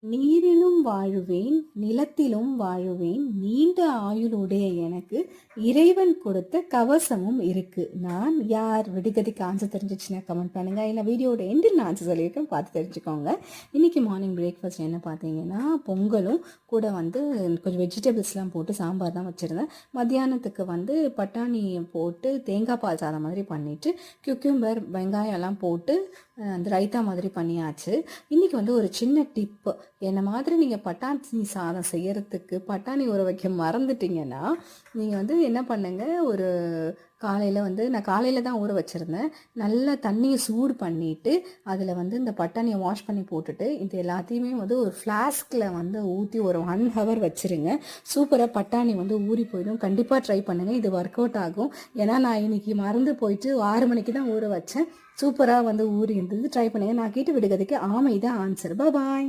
நீரிலும் வாழுவேன், நிலத்திலும் வாழுவேன். நீண்ட ஆயுளுடைய எனக்கு இறைவன் கொடுத்த கவசமும் இருக்கு. நான் யார்? விடுகதைக்கு ஆன்சர் தெரிஞ்சிச்சுன்னா கமெண்ட் பண்ணுங்க. இல்லை வீடியோட எண்டில் நான் ஆன்சர் சொல்லியிருக்கேன், பார்த்து தெரிஞ்சுக்கோங்க. இன்னைக்கு மார்னிங் பிரேக்ஃபாஸ்ட் என்ன பார்த்தீங்கன்னா, பொங்கலும் கூட வந்து கொஞ்சம் வெஜிடபிள்ஸ்லாம் போட்டு சாம்பார் தான் வச்சுருந்தேன். மத்தியானத்துக்கு வந்து பட்டாணி போட்டு தேங்காய் பால் சாதம் மாதிரி பண்ணிவிட்டு குக்கும்பர் வெங்காயம் எல்லாம் போட்டு அந்த ரைத்தா மாதிரி பண்ணியாச்சு. இன்றைக்கி வந்து ஒரு சின்ன டிப்பு, என்ன மாதிரி நீங்கள் பட்டாணி சாதம் செய்யறதுக்கு பட்டாணி ஊற வைக்க மறந்துட்டீங்கன்னா நீங்கள் வந்து என்ன பண்ணுங்கள், ஒரு காலையில் வந்து நான் காலையில் தான் ஊற வச்சுருந்தேன். நல்லா தண்ணியை சூடு பண்ணிவிட்டு அதில் வந்து இந்த பட்டாணியை வாஷ் பண்ணி போட்டுட்டு இது எல்லாத்தையுமே வந்து ஒரு ஃப்ளாஸ்கில் வந்து ஊற்றி ஒரு 1 ஹவர் வச்சுருங்க. சூப்பராக பட்டாணி வந்து ஊறி போயிடும். கண்டிப்பாக ட்ரை பண்ணுங்கள், இது ஒர்க் அவுட் ஆகும். ஏன்னா நான் இன்றைக்கி மறந்து போயிட்டு 6 மணிக்கு தான் ஊற வச்சேன். சூப்பராக வந்து ஊறி இருந்தது. ட்ரை பண்ணுங்கள். நான் கேட்டு விடுகிறதுக்கு ஆமை தான் ஆன்சர். பாய்.